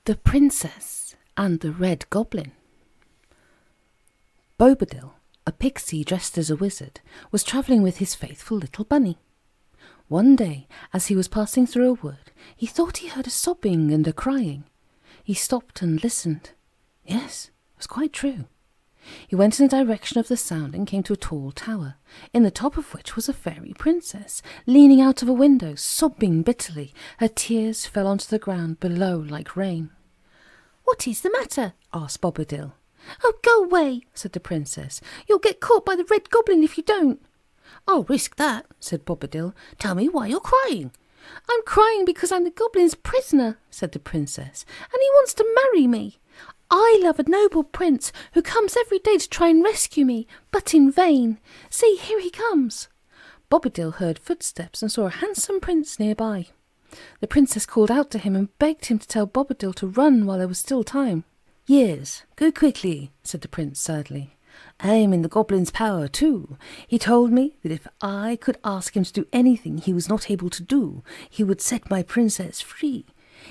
The Princess and the Red Goblin. Bobadil, a pixie dressed as a wizard, was travelling with his faithful little bunny. One day, as he was passing through a wood, he thought he heard a sobbing and a crying. He stopped and listened. Yes, it was quite true. He went in the direction of the sound and came to a tall tower, in the top of which was a fairy princess, leaning out of a window, sobbing bitterly. Her tears fell onto the ground below like rain. "What is the matter?" asked Bobadil. "Oh, go away," said the princess. "You'll get caught by the Red Goblin if you don't." "I'll risk that," said Bobadil. "Tell me why you're crying." "I'm crying because I'm the Goblin's prisoner," said the princess, "and he wants to marry me. I love a noble prince who comes every day to try and rescue me, but in vain. See, here he comes." Bobadil heard footsteps and saw a handsome prince nearby. The princess called out to him and begged him to tell Bobadil to run while there was still time. "Yes, go quickly," said the prince sadly. "I am in the Goblin's power too. He told me that if I could ask him to do anything he was not able to do, he would set my princess free.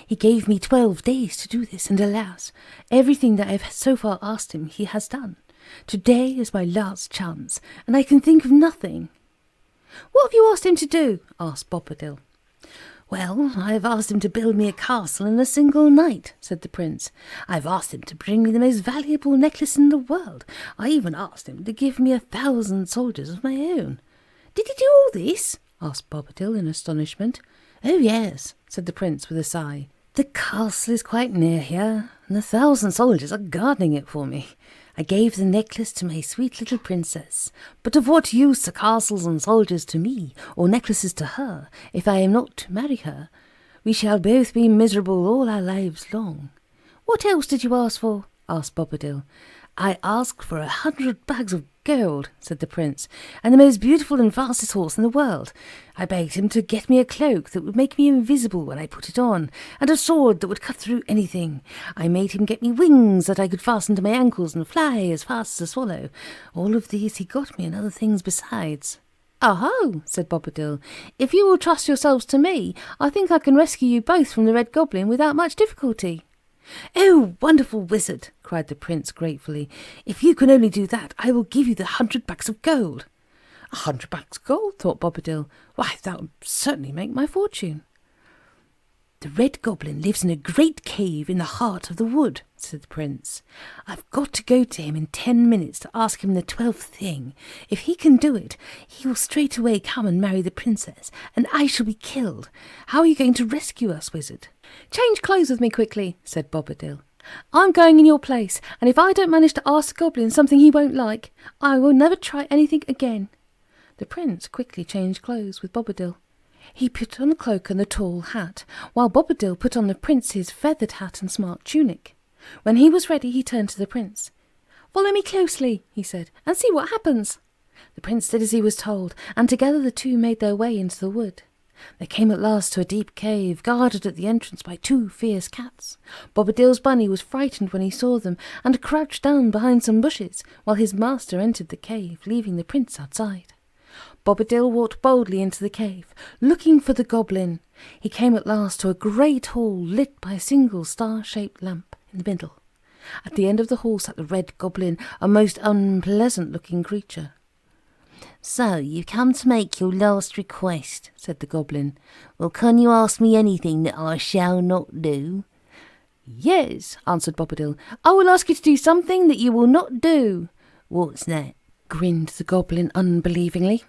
He gave me 12 days to do this, and alas, everything that I have so far asked him he has done. Today is my last chance, and I can think of nothing." "What have you asked him to do?" asked Bobadil. "Well, I've asked him to build me a castle in a single night," said the prince. "I've asked him to bring me the most valuable necklace in the world. I even asked him to give me 1,000 soldiers of my own." "Did he do all this?" asked Bobadil in astonishment. "Oh, yes," said the prince with a sigh. "The castle is quite near here, and 1,000 soldiers are guarding it for me. I gave the necklace to my sweet little princess. But of what use are castles and soldiers to me, or necklaces to her, if I am not to marry her? We shall both be miserable all our lives long." "What else did you ask for?" asked Bobadil. "I asked for 100 bags of gold," said the prince, "and the most beautiful and fastest horse in the world. I begged him to get me a cloak that would make me invisible when I put it on, and a sword that would cut through anything. I made him get me wings that I could fasten to my ankles and fly as fast as a swallow. All of these he got me, and other things besides." "Oh," said Bobadil, "if you will trust yourselves to me, I think I can rescue you both from the Red Goblin without much difficulty." "Oh, wonderful wizard!" cried the prince gratefully. "If you can only do that, I will give you the 100 bags of gold." 100 bags of gold, thought Bobadil. "Why, that would certainly make my fortune." "The Red Goblin lives in a great cave in the heart of the wood," said the prince. "I've got to go to him in 10 minutes to ask him the 12th thing. If he can do it, he will straight away come and marry the princess, and I shall be killed. How are you going to rescue us, wizard?" "Change clothes with me quickly," said Bobadil. "I'm going in your place, and if I don't manage to ask the Goblin something he won't like, I will never try anything again." The prince quickly changed clothes with Bobadil. He put on the cloak and the tall hat, while Bobadil put on the prince's feathered hat and smart tunic. When he was ready, he turned to the prince. "Follow me closely," he said, "and see what happens." The prince did as he was told, and together the two made their way into the wood. They came at last to a deep cave, guarded at the entrance by 2 fierce cats. Bobadil's bunny was frightened when he saw them, and crouched down behind some bushes, while his master entered the cave, leaving the prince outside. Bobadil walked boldly into the cave, looking for the Goblin. He came at last to a great hall lit by a single star-shaped lamp in the middle. At the end of the hall sat the Red Goblin, a most unpleasant-looking creature. "So you've come to make your last request," said the Goblin. "Well, can you ask me anything that I shall not do?" "Yes," answered Bobadil. "I will ask you to do something that you will not do." "What's that?" grinned the Goblin unbelievingly.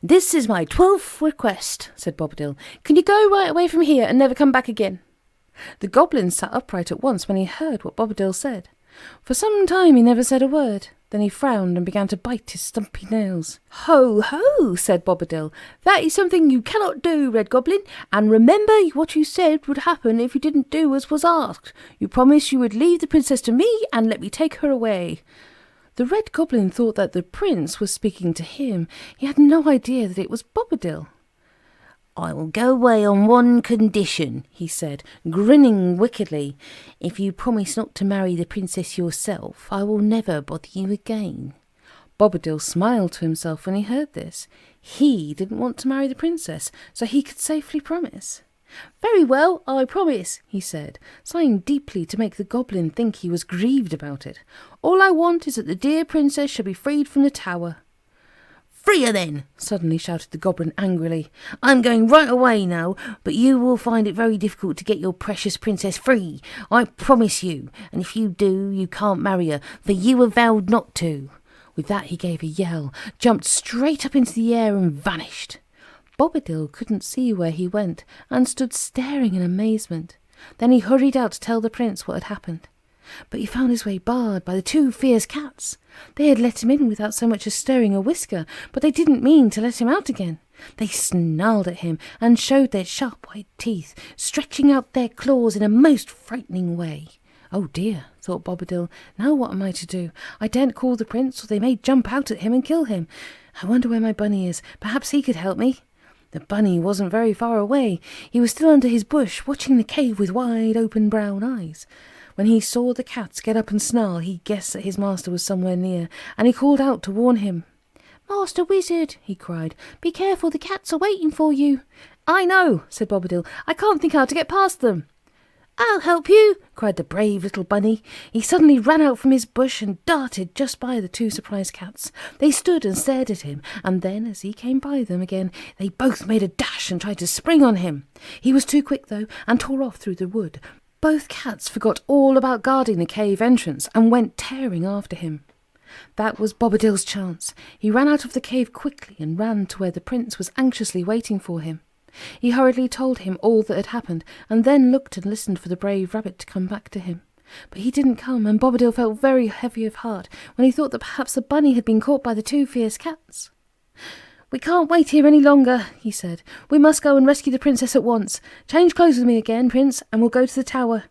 "This is my 12th request," said Bobadil. "Can you go right away from here and never come back again?" The Goblin sat upright at once when he heard what Bobadil said. For some time he never said a word. Then he frowned and began to bite his stumpy nails. "Ho, ho," said Bobadil. "That is something you cannot do, Red Goblin, and remember what you said would happen if you didn't do as was asked. You promised you would leave the princess to me and let me take her away." The Red Goblin thought that the prince was speaking to him. He had no idea that it was Bobadil. "I will go away on one condition," he said, grinning wickedly. "If you promise not to marry the princess yourself, I will never bother you again." Bobadil smiled to himself when he heard this. He didn't want to marry the princess, so he could safely promise. "Very well, I promise," he said, sighing deeply to make the goblin think he was grieved about it. "All I want is that the dear princess shall be freed from the tower." "Free her then!" suddenly shouted the goblin angrily. "I'm going right away now, but you will find it very difficult to get your precious princess free, I promise you, and if you do, you can't marry her, for you have vowed not to." With that he gave a yell, jumped straight up into the air and vanished. Bobadil couldn't see where he went and stood staring in amazement. Then he hurried out to tell the prince what had happened. But he found his way barred by the two fierce cats. They had let him in without so much as stirring a whisker, but they didn't mean to let him out again. They snarled at him and showed their sharp white teeth, stretching out their claws in a most frightening way. "Oh dear," thought Bobadil, "now what am I to do? I daren't call the prince, or they may jump out at him and kill him. I wonder where my bunny is. Perhaps he could help me." The bunny wasn't very far away. He was still under his bush, watching the cave with wide open brown eyes. When he saw the cats get up and snarl, he guessed that his master was somewhere near, and he called out to warn him. "Master Wizard," he cried, "be careful, the cats are waiting for you." "I know," said Bobadil. "I can't think how to get past them." "I'll help you," cried the brave little bunny. He suddenly ran out from his bush and darted just by the two surprised cats. They stood and stared at him, and then, as he came by them again, they both made a dash and tried to spring on him. He was too quick, though, and tore off through the wood. Both cats forgot all about guarding the cave entrance and went tearing after him. That was Bobadil's chance. He ran out of the cave quickly and ran to where the prince was anxiously waiting for him. He hurriedly told him all that had happened, and then looked and listened for the brave rabbit to come back to him. But he didn't come, and Bobadil felt very heavy of heart when he thought that perhaps the bunny had been caught by the two fierce cats. "We can't wait here any longer," he said. "We must go and rescue the princess at once. Change clothes with me again, Prince, and we'll go to the tower."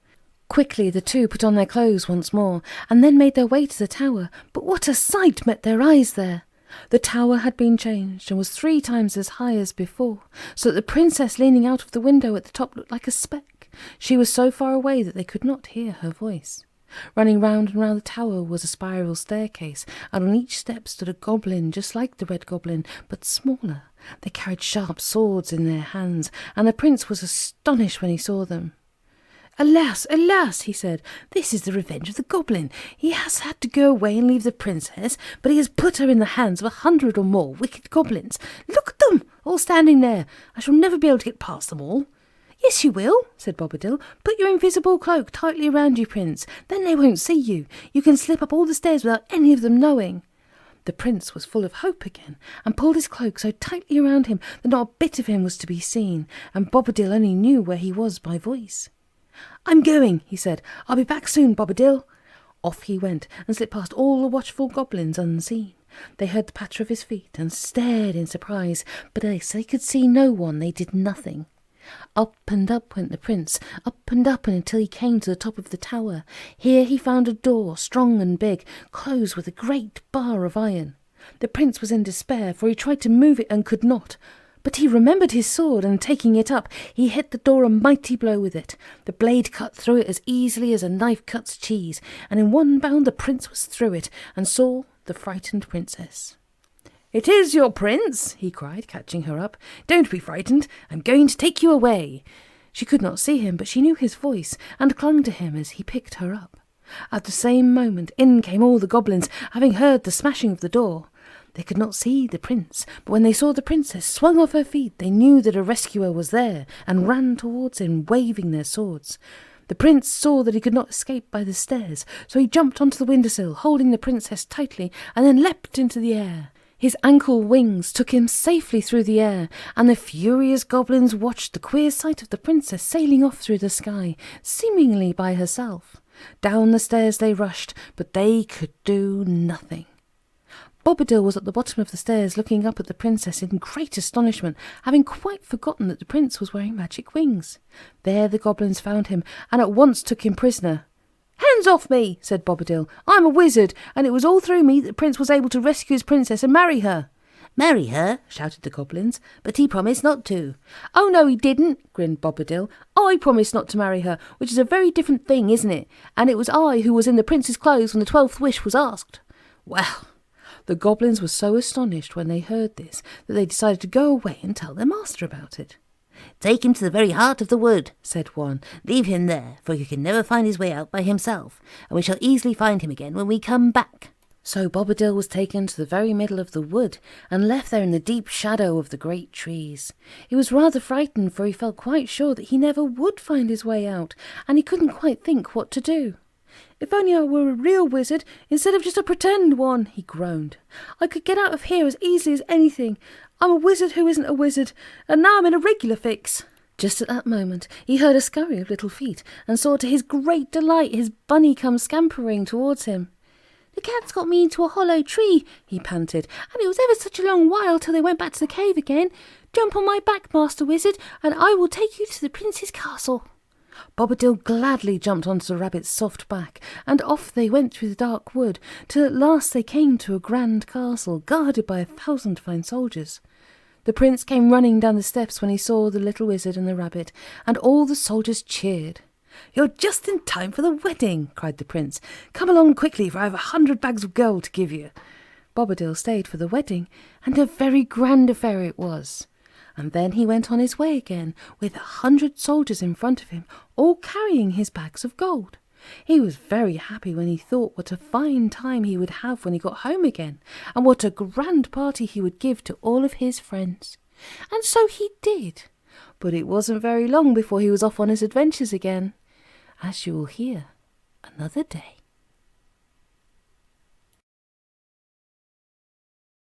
Quickly the two put on their clothes once more, and then made their way to the tower. But what a sight met their eyes there! The tower had been changed and was 3 times as high as before, so that the princess leaning out of the window at the top looked like a speck. She was so far away that they could not hear her voice. Running round and round the tower was a spiral staircase, and on each step stood a goblin just like the red goblin, but smaller. They carried sharp swords in their hands, and the prince was astonished when he saw them. "Alas, alas," he said, "this is the revenge of the goblin. He has had to go away and leave the princess, but he has put her in the hands of 100 or more wicked goblins. Look at them, all standing there. I shall never be able to get past them all." "Yes, you will," said Bobadil. "Put your invisible cloak tightly around you, Prince. Then they won't see you. You can slip up all the stairs without any of them knowing." The prince was full of hope again, and pulled his cloak so tightly around him that not a bit of him was to be seen, and Bobadil only knew where he was by voice. "I'm going," he said. "I'll be back soon, Bobadil." Off he went, and slipped past all the watchful goblins unseen. They heard the patter of his feet, and stared in surprise, but as they could see no one, they did nothing. Up and up went the prince, up and until he came to the top of the tower. Here he found a door, strong and big, closed with a great bar of iron. The prince was in despair, for he tried to move it and could not. But he remembered his sword, and taking it up, he hit the door a mighty blow with it. The blade cut through it as easily as a knife cuts cheese, and in one bound the prince was through it, and saw the frightened princess. "It is your prince," he cried, catching her up. "Don't be frightened. I'm going to take you away." She could not see him, but she knew his voice, and clung to him as he picked her up. At the same moment in came all the goblins, having heard the smashing of the door. They could not see the prince, but when they saw the princess swung off her feet, they knew that a rescuer was there, and ran towards him, waving their swords. The prince saw that he could not escape by the stairs, so he jumped onto the windowsill, holding the princess tightly, and then leapt into the air. His ankle wings took him safely through the air, and the furious goblins watched the queer sight of the princess sailing off through the sky, seemingly by herself. Down the stairs they rushed, but they could do nothing. Bobadil was at the bottom of the stairs looking up at the princess in great astonishment, having quite forgotten that the prince was wearing magic wings. There the goblins found him, and at once took him prisoner. "Hands off me," said Bobadil. "I'm a wizard, and it was all through me that the prince was able to rescue his princess and marry her." "Marry her?" shouted the goblins. "But he promised not to." "Oh, no, he didn't," grinned Bobadil. "I promised not to marry her, which is a very different thing, isn't it? And it was I who was in the prince's clothes when the 12th wish was asked." Well, the goblins were so astonished when they heard this that they decided to go away and tell their master about it. "Take him to the very heart of the wood," said one. "Leave him there, for he can never find his way out by himself, and we shall easily find him again when we come back." So Bobadil was taken to the very middle of the wood and left there in the deep shadow of the great trees. He was rather frightened, for he felt quite sure that he never would find his way out, and he couldn't quite think what to do. "If only I were a real wizard instead of just a pretend one," he groaned. "I could get out of here as easily as anything. I'm a wizard who isn't a wizard, and now I'm in a regular fix." Just at that moment he heard a scurry of little feet and saw to his great delight his bunny come scampering towards him. "The cats got me into a hollow tree," he panted, "and it was ever such a long while till they went back to the cave again. Jump on my back, Master Wizard, and I will take you to the prince's castle." Bobadil gladly jumped onto the rabbit's soft back, and off they went through the dark wood, till at last they came to a grand castle, guarded by 1,000 fine soldiers. The prince came running down the steps when he saw the little wizard and the rabbit, and all the soldiers cheered. "You're just in time for the wedding," cried the prince. "Come along quickly, for I have 100 bags of gold to give you." Bobadil stayed for the wedding, and a very grand affair it was. And then he went on his way again, with 100 soldiers in front of him, all carrying his bags of gold. He was very happy when he thought what a fine time he would have when he got home again, and what a grand party he would give to all of his friends. And so he did. But it wasn't very long before he was off on his adventures again, as you will hear another day.